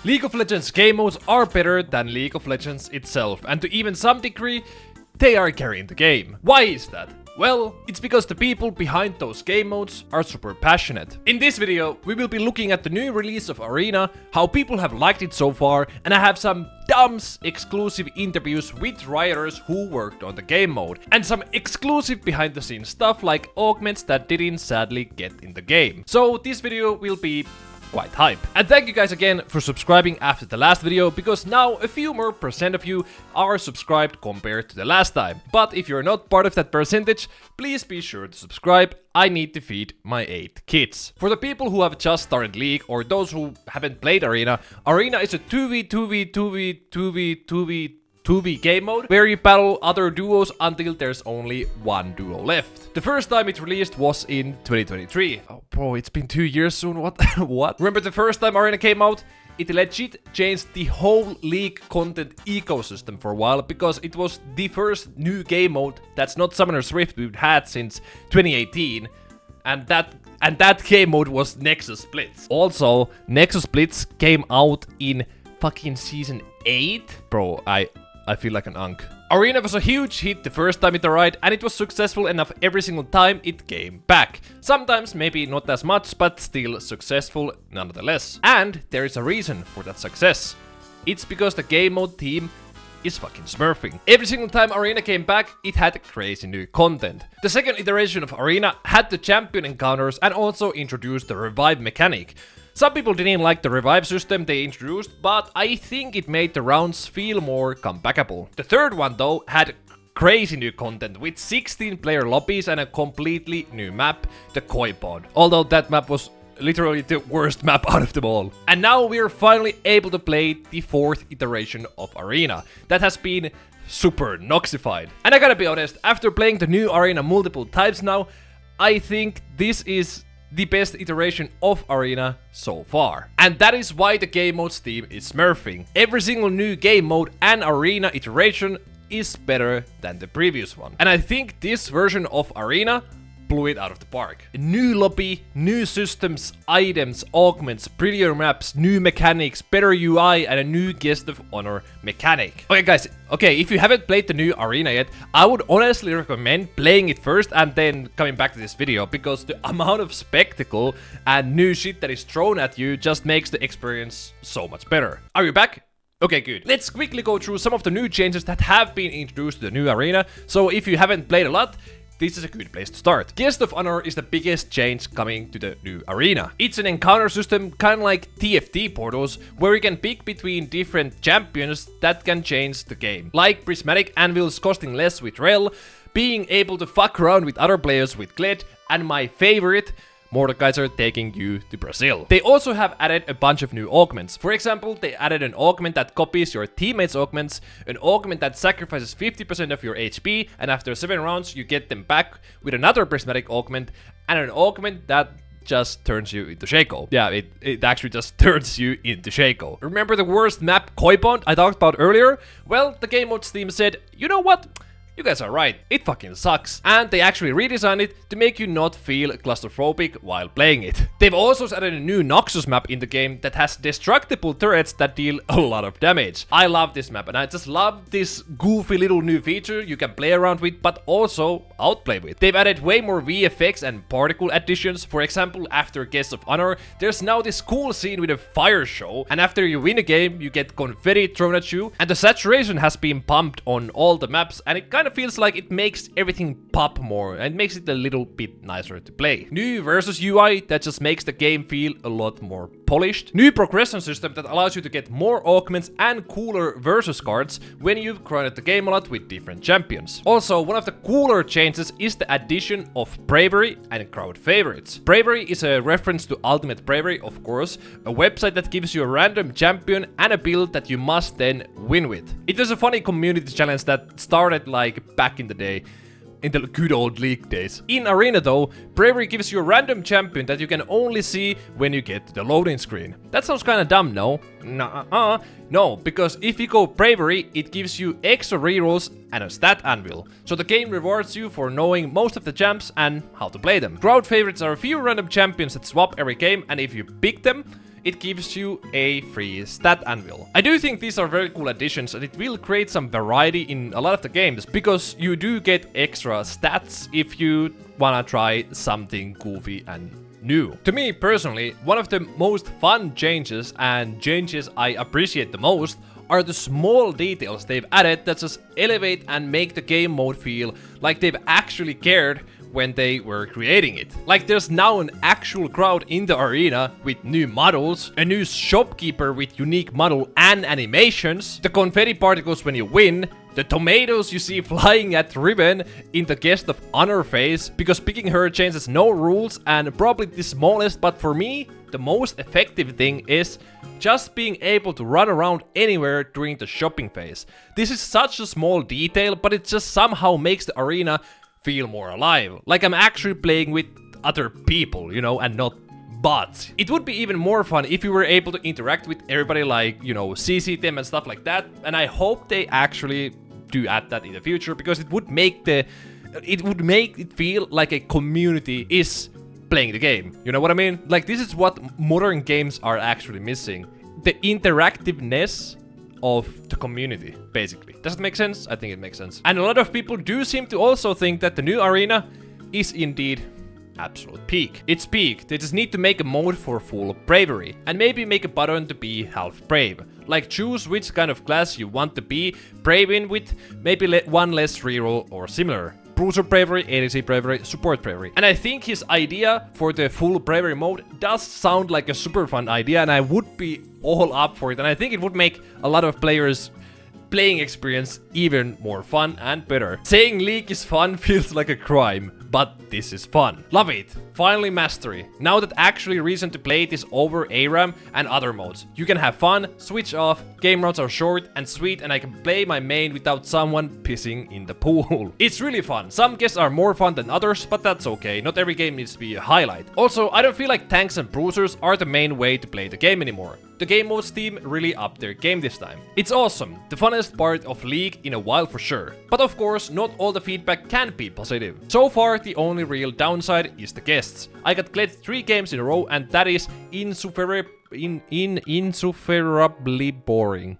League of Legends game modes are better than League of Legends itself, and to even some degree, they are carrying the game. Why is that? Well, it's because the people behind those game modes are super passionate. In this video, we will be looking at the new release of Arena, how people have liked it so far, and I have some Dumbs exclusive interviews with Rioters who worked on the game mode, and some exclusive behind the scenes stuff like augments that didn't sadly get in the game. So this video will be quite hype. And thank you guys again for subscribing after the last video, because now a few more percent of you are subscribed compared to the last time. But if you're not part of that percentage, please be sure to subscribe. I need to feed my 8 kids. For the people who have just started League or those who haven't played Arena, Arena is a 2v game mode where you battle other duos until there's only one duo left. The first time it released was in 2023. Oh bro, it's been 2 years soon, what? What? Remember the first time Arena came out? It legit changed the whole League content ecosystem for a while, because it was the first new game mode that's not Summoner's Rift we've had since 2018. And that game mode was Nexus Blitz. Also, Nexus Blitz came out in fucking season 8? Bro, I feel like an unk. Arena was a huge hit the first time it arrived, and it was successful enough every single time it came back. Sometimes maybe not as much, but still successful nonetheless. And there is a reason for that success. It's because the game mode team is fucking smurfing. Every single time Arena came back, it had crazy new content. The second iteration of Arena had the champion encounters and also introduced the revive mechanic. Some people didn't like the revive system they introduced, but I think it made the rounds feel more comebackable. The third one though had crazy new content with 16 player lobbies and a completely new map, the Koi Pod. Although that map was literally the worst map out of them all. And now we're finally able to play the fourth iteration of Arena that has been super noxified. And I gotta be honest, after playing the new Arena multiple times now, I think this is the best iteration of Arena so far. And that is why the game modes team is smurfing. Every single new game mode and Arena iteration is better than the previous one. And I think this version of Arena blew it out of the park. A new lobby, new systems, items, augments, prettier maps, new mechanics, better UI, and a new guest of honor mechanic. Okay guys, if you haven't played the new Arena yet, I would honestly recommend playing it first and then coming back to this video, because the amount of spectacle and new shit that is thrown at you just makes the experience so much better. Are you back? Okay, good. Let's quickly go through some of the new changes that have been introduced to the new Arena, so if you haven't played a lot, this is a good place to start. Guest of Honor is the biggest change coming to the new Arena. It's an encounter system kind of like TFT portals, where you can pick between different champions that can change the game. Like prismatic anvils costing less with Rel, being able to fuck around with other players with Gled, and my favorite, Mordekaiser taking you to Brazil. They also have added a bunch of new augments. For example, they added an augment that copies your teammates' augments, an augment that sacrifices 50% of your HP, and after 7 rounds you get them back with another prismatic augment, and an augment that just turns you into Shaco. Yeah, it actually just turns you into Shaco. Remember the worst map Koi Pod I talked about earlier? Well, the game modes team said, you know what? You guys are right, it fucking sucks. And they actually redesigned it to make you not feel claustrophobic while playing it. They've also added a new Noxus map in the game that has destructible turrets that deal a lot of damage. I love this map, and I just love this goofy little new feature you can play around with, but also outplay with. They've added way more VFX and particle additions. For example, after Guest of Honor, there's now this cool scene with a fire show, and after you win a game, you get confetti thrown at you, and the saturation has been pumped on all the maps, and it kind of feels like it makes everything pop more and makes it a little bit nicer to play. New versus UI that just makes the game feel a lot more polished. New progression system that allows you to get more augments and cooler versus cards when you've grinded the game a lot with different champions. Also, one of the cooler changes is the addition of Bravery and crowd favorites. Bravery is a reference to Ultimate Bravery, of course, a website that gives you a random champion and a build that you must then win with. It was a funny community challenge that started like back in the day, in the good old League days. In Arena though, Bravery gives you a random champion that you can only see when you get to the loading screen. That sounds kinda dumb, no? No, because if you go Bravery, it gives you extra rerolls and a stat anvil. So the game rewards you for knowing most of the champs and how to play them. Crowd favorites are a few random champions that swap every game, and if you pick them, it gives you a free stat anvil. I do think these are very cool additions, and it will create some variety in a lot of the games, because you do get extra stats if you wanna try something goofy and new. To me personally, one of the most fun changes and changes I appreciate the most are the small details they've added that just elevate and make the game mode feel like they've actually cared when they were creating it. Like there's now an actual crowd in the arena with new models, a new shopkeeper with unique model and animations, the confetti particles when you win, the tomatoes you see flying at Ribbon in the Guest of Honor phase, because picking her changes no rules, and probably the smallest but for me the most effective thing is just being able to run around anywhere during the shopping phase. This is such a small detail, but it just somehow makes the arena feel more alive. Like I'm actually playing with other people, you know, and not bots. It would be even more fun if you were able to interact with everybody, like, you know, CC them and stuff like that. And I hope they actually do add that in the future, because it would make it feel like a community is playing the game. You know what I mean? Like this is what modern games are actually missing. The interactiveness of the community, basically. Does it make sense? I think it makes sense. And a lot of people do seem to also think that the new arena is indeed absolute peak. It's peak. They just need to make a mode for full bravery, and maybe make a button to be half brave. Like choose which kind of class you want to be brave in, with maybe one less reroll or similar. Bruiser bravery, ADC bravery, support bravery. And I think his idea for the full bravery mode does sound like a super fun idea, and I would be all up for it. And I think it would make a lot of players' playing experience even more fun and better. Saying League is fun feels like a crime, but this is fun. Love it. Finally mastery. Now that actually reason to play it is over ARAM and other modes. You can have fun, switch off, game rounds are short and sweet, and I can play my main without someone pissing in the pool. It's really fun. Some guests are more fun than others, but that's okay. Not every game needs to be a highlight. Also, I don't feel like tanks and bruisers are the main way to play the game anymore. The game modes team really upped their game this time. It's awesome. The funnest part of League in a while for sure. But of course, not all the feedback can be positive. So far, the only real downside is the guests. I got gled 3 games in a row, and that is insufferably boring.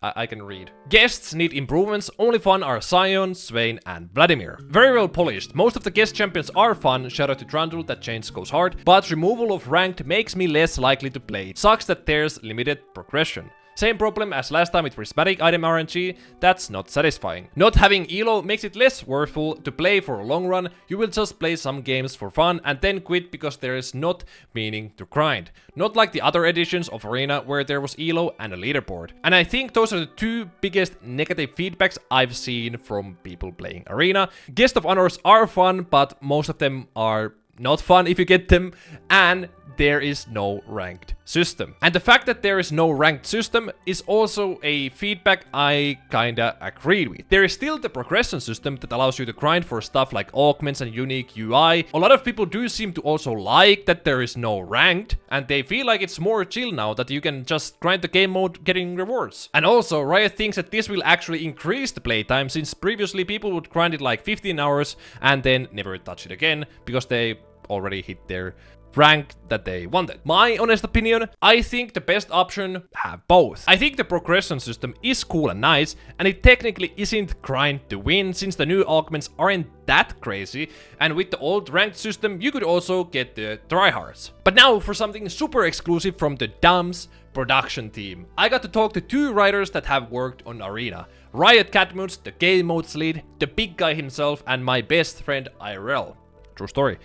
I can read. Guests need improvements. Only fun are Sion, Swain, and Vladimir. Very well polished. Most of the guest champions are fun. Shout out to Trundle, that change goes hard. But removal of ranked makes me less likely to play. Sucks that there's limited progression. Same problem as last time with prismatic item RNG, that's not satisfying. Not having elo makes it less worthful to play for a long run. You will just play some games for fun and then quit because there is not meaning to grind. Not like the other editions of Arena where there was elo and a leaderboard. And I think those are the 2 biggest negative feedbacks I've seen from people playing Arena. Guest of Honors are fun, but most of them are not fun if you get them, and there is no ranked system. And the fact that there is no ranked system is also a feedback I kinda agreed with. There is still the progression system that allows you to grind for stuff like augments and unique UI. A lot of people do seem to also like that there is no ranked, and they feel like it's more chill now that you can just grind the game mode getting rewards. And also, Riot thinks that this will actually increase the playtime, since previously people would grind it like 15 hours and then never touch it again because they already hit their rank that they wanted. My honest opinion, I think the best option have both. I think the progression system is cool and nice, and it technically isn't grind to win since the new augments aren't that crazy, and with the old ranked system you could also get the tryhards. But now for something super exclusive from the Dumbs production team. I got to talk to 2 writers that have worked on Arena. Riot Catmuts, the game modes lead, the big guy himself, and my best friend IRL. True story.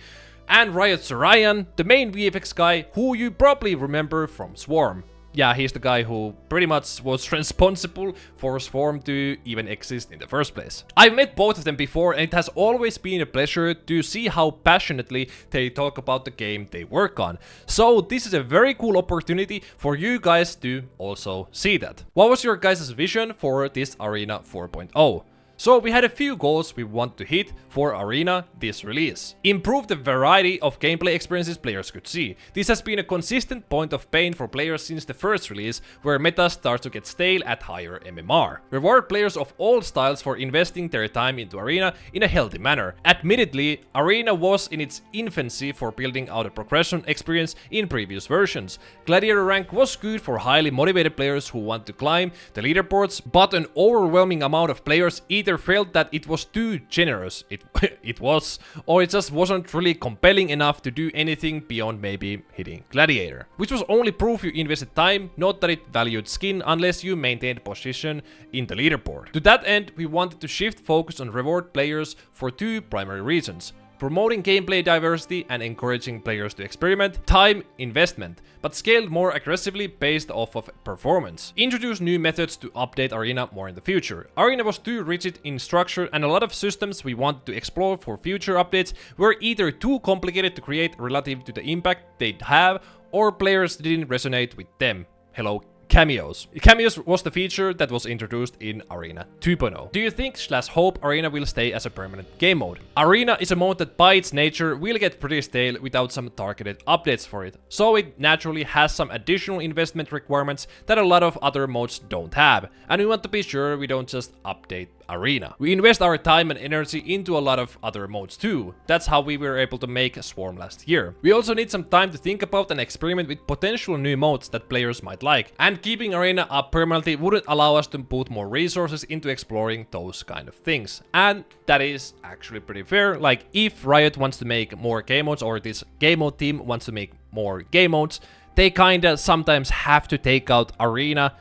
And Riot Sarayan, the main VFX guy who you probably remember from Swarm. Yeah, he's the guy who pretty much was responsible for Swarm to even exist in the first place. I've met both of them before, and it has always been a pleasure to see how passionately they talk about the game they work on. So this is a very cool opportunity for you guys to also see that. What was your guys' vision for this Arena 4.0? So we had a few goals we want to hit for Arena this release. Improve the variety of gameplay experiences players could see. This has been a consistent point of pain for players since the first release, where meta starts to get stale at higher MMR. Reward players of all styles for investing their time into Arena in a healthy manner. Admittedly, Arena was in its infancy for building out a progression experience in previous versions. Gladiator rank was good for highly motivated players who want to climb the leaderboards, but an overwhelming amount of players either felt that it was too generous, it was, or it just wasn't really compelling enough to do anything beyond maybe hitting Gladiator. Which was only proof you invested time, not that it valued skin unless you maintained position in the leaderboard. To that end, we wanted to shift focus on reward players for two primary reasons. Promoting gameplay diversity and encouraging players to experiment, time investment, but scaled more aggressively based off of performance. Introduce new methods to update Arena more in the future. Arena was too rigid in structure, and a lot of systems we wanted to explore for future updates were either too complicated to create relative to the impact they'd have, or players didn't resonate with them. Hello, cameos. Cameos was the feature that was introduced in Arena 2.0. Do you think / hope Arena will stay as a permanent game mode? Arena is a mode that by its nature will get pretty stale without some targeted updates for it, so it naturally has some additional investment requirements that a lot of other modes don't have, and we want to be sure we don't just update Arena. We invest our time and energy into a lot of other modes too. That's how we were able to make Swarm last year. We also need some time to think about and experiment with potential new modes that players might like, and keeping Arena up permanently wouldn't allow us to put more resources into exploring those kind of things. And that is actually pretty fair. Like, if Riot wants to make more game modes, or this game mode team wants to make more game modes, they kinda sometimes have to take out Arena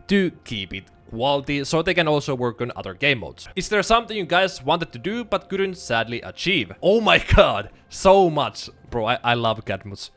to keep it quality, so they can also work on other game modes. Is there something you guys wanted to do but couldn't sadly achieve? Oh my god, so much. Bro, I love Cadmus.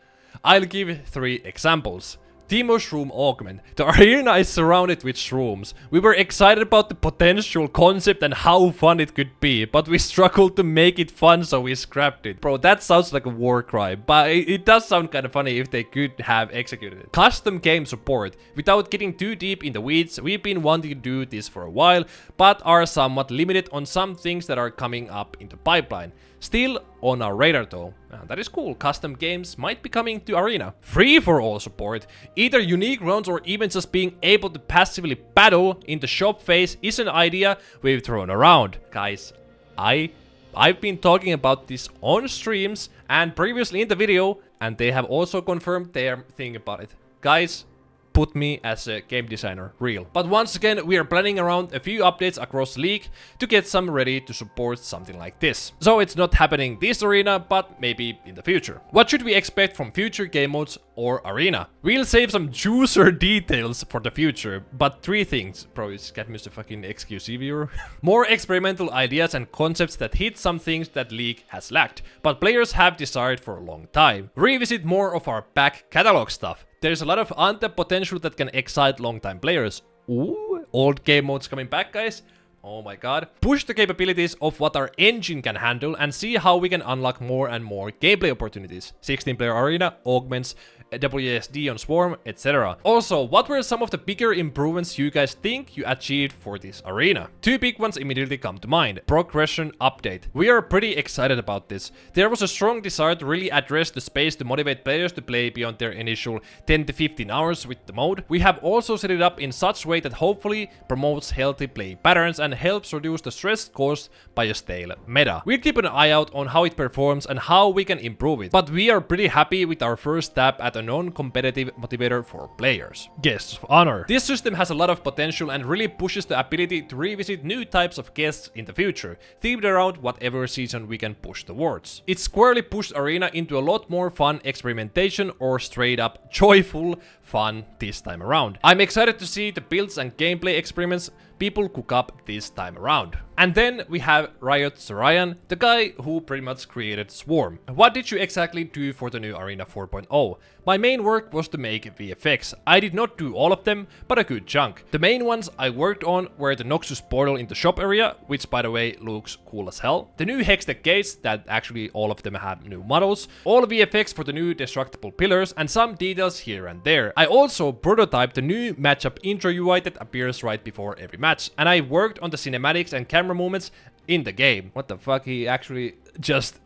I'll give 3 examples. Teemo Shroom Augment. The arena is surrounded with shrooms. We were excited about the potential concept and how fun it could be, but we struggled to make it fun, so we scrapped it. Bro, that sounds like a war crime, but it does sound kind of funny if they could have executed it. Custom game support. Without getting too deep in the weeds, we've been wanting to do this for a while, but are somewhat limited on some things that are coming up in the pipeline. Still on our radar though. That is cool. Custom games might be coming to Arena. Free for all support. Either unique rounds or even just being able to passively battle in the shop phase is an idea we've thrown around. Guys, I've been talking about this on streams and previously in the video, and they have also confirmed their thing about it. Guys, put me as a game designer, real. But once again, we are planning around a few updates across the league to get some ready to support something like this. So it's not happening this arena, but maybe in the future. What should we expect from future game modes or arena? We'll save some juicer details for the future, but 3 things. Bro, is Cadmus a fucking XQC viewer? More experimental ideas and concepts that hit some things that League has lacked, but players have desired for a long time. Revisit more of our back catalog stuff. There's a lot of untapped potential that can excite long-time players. Ooh, old game modes coming back, guys. Oh my god. Push the capabilities of what our engine can handle and see how we can unlock more and more gameplay opportunities. 16-player arena, augments, WSD on Swarm, etc. Also, what were some of the bigger improvements you guys think you achieved for this arena? 2 big ones immediately come to mind. Progression update. We are pretty excited about this. There was a strong desire to really address the space to motivate players to play beyond their initial 10 to 15 hours with the mode. We have also set it up in such a way that hopefully promotes healthy play patterns and helps reduce the stress caused by a stale meta. We'll keep an eye out on how it performs and how we can improve it, but we are pretty happy with our first stab at a non-competitive motivator for players. Guests of honor. This system has a lot of potential and really pushes the ability to revisit new types of guests in the future, themed around whatever season we can push towards. It squarely pushed Arena into a lot more fun experimentation or straight up joyful fun this time around. I'm excited to see the builds and gameplay experiments people cook up this time around. And then we have Riot Ryan, the guy who pretty much created Swarm. What did you exactly do for the new Arena 4.0? My main work was to make VFX. I did not do all of them, but a good chunk. The main ones I worked on were the Noxus portal in the shop area, which by the way looks cool as hell. The new Hextech gates, that actually all of them have new models. All VFX for the new destructible pillars and some details here and there. I also prototyped the new matchup intro UI that appears right before every match. match, and I worked on the cinematics and camera movements in the game. What the fuck? He actually just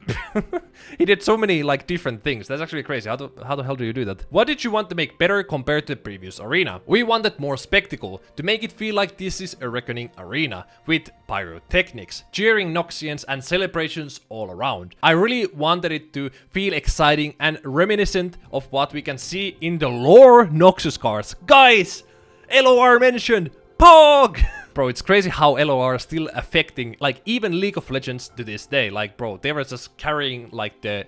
he did so many like different things. That's actually crazy. How the hell do you do that? What did you want to make better compared to the previous arena? We wanted more spectacle to make it feel like this is a reckoning arena with pyrotechnics, cheering Noxians and celebrations all around. I really wanted it to feel exciting and reminiscent of what we can see in the lore Noxus cards. Guys, LOR mentioned POG! Bro, it's crazy how LOR is still affecting, like, even League of Legends to this day. Like, bro, they were just carrying, like, the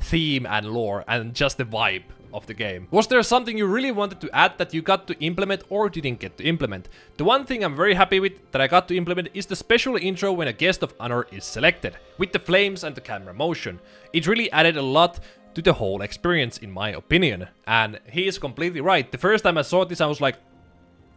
theme and lore and just the vibe of the game. Was there something you really wanted to add that you got to implement or didn't get to implement? The one thing I'm very happy with that I got to implement is the special intro when a guest of honor is selected, with the flames and the camera motion. It really added a lot to the whole experience, in my opinion. And he is completely right. The first time I saw this, I was like,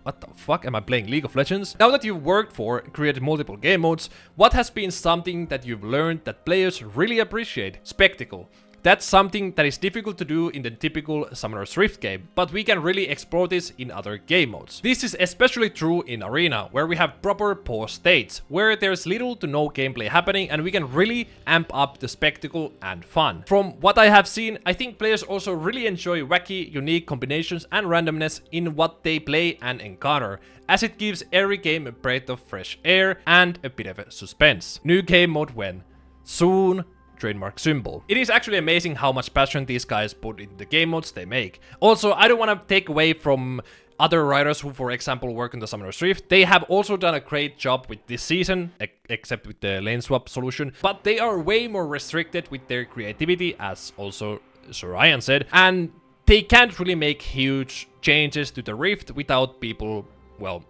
what the fuck, am I playing League of Legends? Now that you've worked for, created multiple game modes, what has been something that you've learned that players really appreciate? Spectacle. That's something that is difficult to do in the typical Summoner's Rift game, but we can really explore this in other game modes. This is especially true in Arena, where we have proper pause states, where there's little to no gameplay happening and we can really amp up the spectacle and fun. From what I have seen, I think players also really enjoy wacky, unique combinations and randomness in what they play and encounter, as it gives every game a breath of fresh air and a bit of a suspense. New game mode when? Soon. Trademark symbol. It is actually amazing how much passion these guys put in the game modes they make. Also, I don't want to take away from other writers who, for example, work on the Summoner's Rift. They have also done a great job with this season, except with the lane swap solution, but they are way more restricted with their creativity, as also Sir Ryan said, and they can't really make huge changes to the Rift without people, well,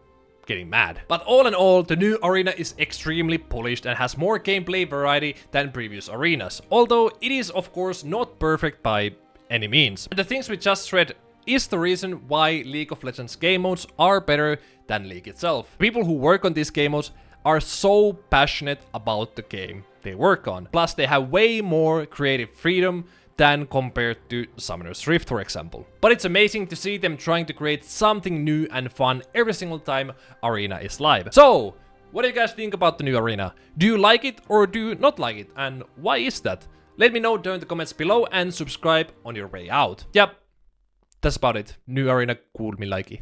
getting mad. But all in all, the new arena is extremely polished and has more gameplay variety than previous arenas, although it is of course not perfect by any means. And the things we just read is the reason why League of Legends game modes are better than League itself. People who work on these game modes are so passionate about the game they work on. Plus they have way more creative freedom than compared to Summoner's Rift, for example. But it's amazing to see them trying to create something new and fun every single time Arena is live. So, what do you guys think about the new Arena? Do you like it or do you not like it? And why is that? Let me know down in the comments below and subscribe on your way out. Yep, that's about it. New Arena, cool, me likey.